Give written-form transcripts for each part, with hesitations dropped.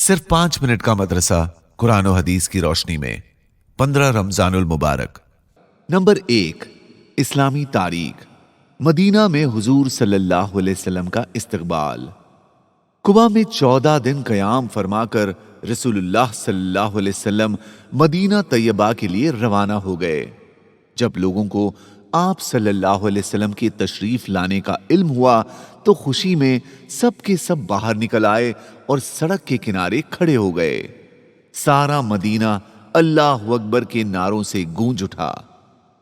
सिर्फ 5 मिनट का मदरसा कुरान और हदीस की रोशनी में 15 रमजानुल मुबारक। नंबर 1, इस्लामी तारीख। मदीना में हुजूर सल्लल्लाहु अलैहि वसल्लम का इस्तकबाल। कुबा में 14 दिन क़याम फरमाकर रसूलुल्लाह सल्लल्लाहु अलैहि वसल्लम मदीना तैयबा के लिए रवाना हो गए। जब लोगों को आप सल्लल्लाहु अलैहि वसल्लम की तशरीफ लाने का इल्म हुआ तो खुशी में सब के सब बाहर निकल आए और सड़क के किनारे खड़े हो गए। सारा मदीना अल्लाह अकबर के नारों से गूंज उठा।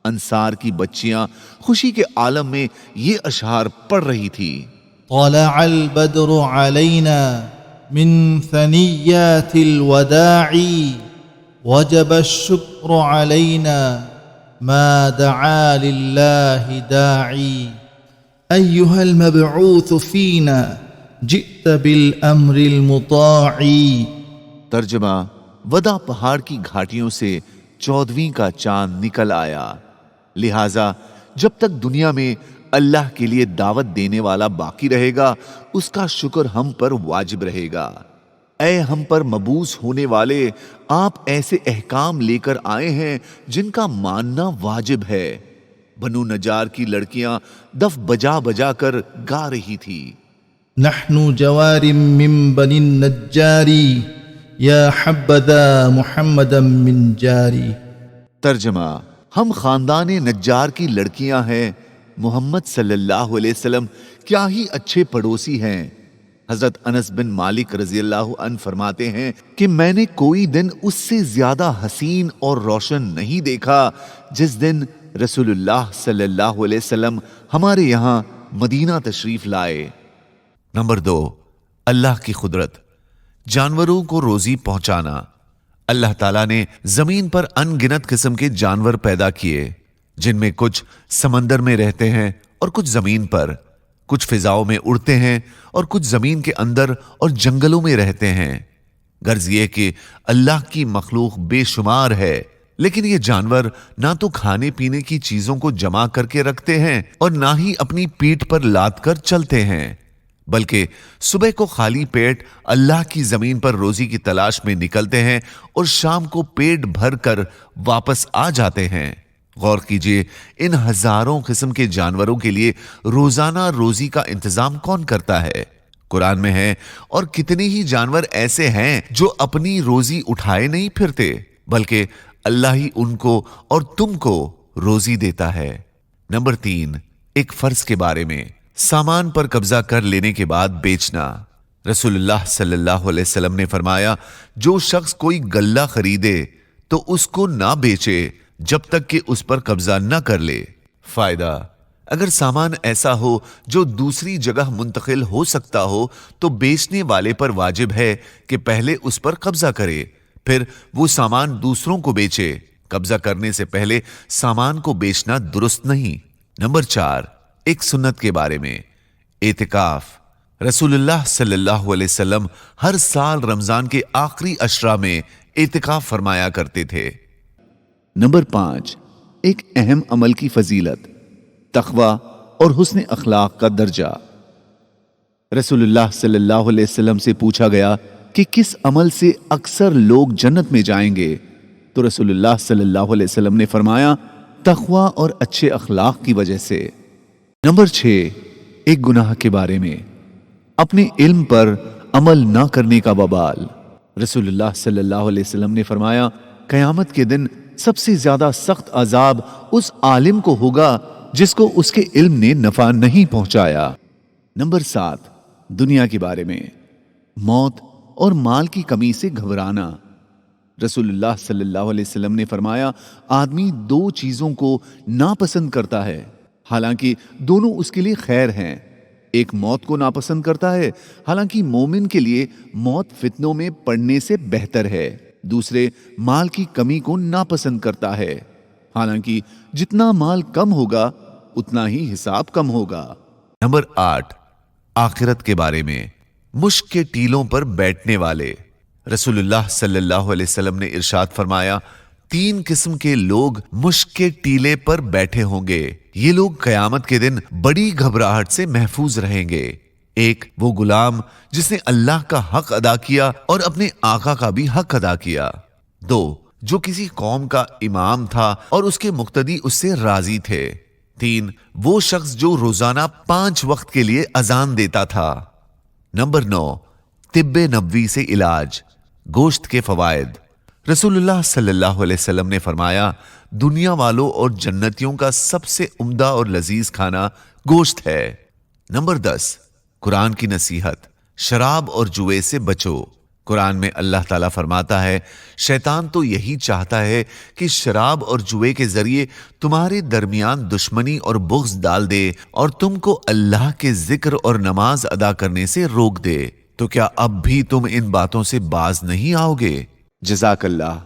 अंसार की बच्चियां खुशी के आलम में ये अशआर पढ़ रही थी। तलअल बद्रु अलैना मिन सनियातिल वदाई वजब अश्शुक्र अलैना मा दआ लिल्लाहि दाई अय्युहल मबऊस फीना जित बिल अम्रिल मुताई। तर्जमा, वदा पहाड़ की घाटियों से 14वीं का चांद निकल आया, लिहाजा जब तक दुनिया में अल्लाह के लिए दावत देने वाला बाकी रहेगा उसका शुक्र हम पर वाजिब रहेगा। ऐ हम पर मबूस होने वाले, आप ऐसे अहकाम लेकर आए हैं जिनका मानना वाजिब है। बनु नजार की लड़कियां दफ बजा बजा कर गा रही थी। नहनु जवारिम मिन बनी नज्जारी या हब्बदा मुहम्मदम मिन जारी। तर्जमा, हम खानदान नज्जार की लड़कियां हैं, मोहम्मद सल्लल्लाहु अलैहि वसल्लम क्या ही अच्छे पड़ोसी हैं। हजरत अनस बिन मालिक रजी अल्लाह अन्हु फरमाते हैं कि मैंने कोई दिन उससे ज्यादा हसीन और रोशन नहीं देखा जिस दिन रसूलुल्लाह सल्लल्लाहु अलैहि वसल्लम हमारे यहाँ मदीना तशरीफ लाए। नंबर 2, अल्लाह की कुदरत। जानवरों को रोजी पहुंचाना। अल्लाह ताला ने जमीन पर अनगिनत किस्म के जानवर पैदा किए, जिनमें कुछ समंदर में रहते हैं और कुछ जमीन पर, कुछ फिजाओं में उड़ते हैं और कुछ जमीन के अंदर और जंगलों में रहते हैं। गर्ज ये कि अल्लाह की मखलूक बेशुमार है, लेकिन ये जानवर ना तो खाने पीने की चीजों को जमा करके रखते हैं और ना ही अपनी पीठ पर लाद कर चलते हैं, बल्कि सुबह को खाली पेट अल्लाह की जमीन पर रोजी की तलाश में निकलते हैं और शाम को पेट भर कर वापस आ जाते हैं। गौर कीजिए, इन हजारों किस्म के जानवरों के लिए रोजाना रोजी का इंतजाम कौन करता है? कुरान में है, और कितने ही जानवर ऐसे हैं जो अपनी रोजी उठाए नहीं फिरते, बल्कि अल्लाह ही उनको और तुमको रोजी देता है। नंबर 3, एक फर्ज के बारे में। सामान पर कब्जा कर लेने के बाद बेचना। रसूलुल्लाह सल्लल्लाहु अलैहि वसल्लम ने फरमाया, जो शख्स कोई गल्ला खरीदे तो उसको ना बेचे जब तक कि उस पर कब्जा न कर ले। फायदा, अगर सामान ऐसा हो जो दूसरी जगह मुंतकिल हो सकता हो तो बेचने वाले पर वाजिब है कि पहले उस पर कब्जा करे, फिर वो सामान दूसरों को बेचे। कब्जा करने से पहले सामान को बेचना दुरुस्त नहीं। नंबर 4, एक सुन्नत के बारे में। एतिकाफ। रसूलुल्लाह सल्लल्लाहु अलैहि वसल्लम हर साल रमजान के आखिरी अशरा में एतिकाफ फरमाया करते थे। नंबर 5, एक अहम अमल की फजीलत। तक़वा और हुस्न अखलाक का दर्जा। रसूलुल्लाह सल्लल्लाहु अलैहि वसल्लम से पूछा गया कि किस अमल से अक्सर लोग जन्नत में जाएंगे, तो रसूलुल्लाह सल्लल्लाहु अलैहि वसल्लम ने फरमाया, तक़वा और अच्छे अखलाक की वजह से। नंबर 6, एक गुनाह के बारे में। अपने इल्म पर अमल ना करने का वबाल। रसूलुल्लाह सल्लल्लाहु अलैहि वसल्लम ने फरमाया, क़यामत के दिन सबसे ज्यादा सख्त अजाब उस आलिम को होगा जिसको उसके इल्म ने नफा नहीं पहुंचाया। नंबर 7, दुनिया के बारे में। मौत और माल की कमी से घबराना। रसूलुल्लाह सल्लल्लाहु अलैहि वसल्लम ने फरमाया, आदमी 2 चीजों को नापसंद करता है, हालांकि दोनों उसके लिए खैर हैं। एक मौत को नापसंद करता है, हालांकि मोमिन के लिए मौत फितनों में पड़ने से बेहतर है। दूसरे माल की कमी को नापसंद करता है, हालांकि जितना माल कम होगा उतना ही हिसाब कम होगा। नंबर 8, आखिरत के बारे में। मुश्क के टीलों पर बैठने वाले। रसूलुल्लाह सल्लल्लाहु अलैहि वसल्लम ने इरशाद फरमाया, 3 किस्म के लोग मुश्क के टीले पर बैठे होंगे। ये लोग कयामत के दिन बड़ी घबराहट से महफूज रहेंगे। ایک وہ غلام جس نے اللہ کا حق ادا کیا اور اپنے آقا کا بھی حق ادا کیا۔ 2 جو کسی قوم کا امام تھا اور اس کے مقتدی اس سے راضی تھے۔ 3 وہ شخص جو روزانہ 5 وقت کے لیے اذان دیتا تھا۔ نمبر 9 طب نبوی سے علاج، گوشت کے فوائد۔ رسول اللہ صلی اللہ علیہ وسلم نے فرمایا، دنیا والوں اور جنتیوں کا سب سے عمدہ اور لذیذ کھانا گوشت ہے۔ نمبر 10 قرآن کی نصیحت، شراب اور جوئے سے بچو۔ قرآن میں اللہ تعالیٰ فرماتا ہے، شیطان تو یہی چاہتا ہے کہ شراب اور جوئے کے ذریعے تمہارے درمیان دشمنی اور بغض ڈال دے اور تم کو اللہ کے ذکر اور نماز ادا کرنے سے روک دے۔ تو کیا اب بھی تم ان باتوں سے باز نہیں آؤ گے؟ جزاک اللہ۔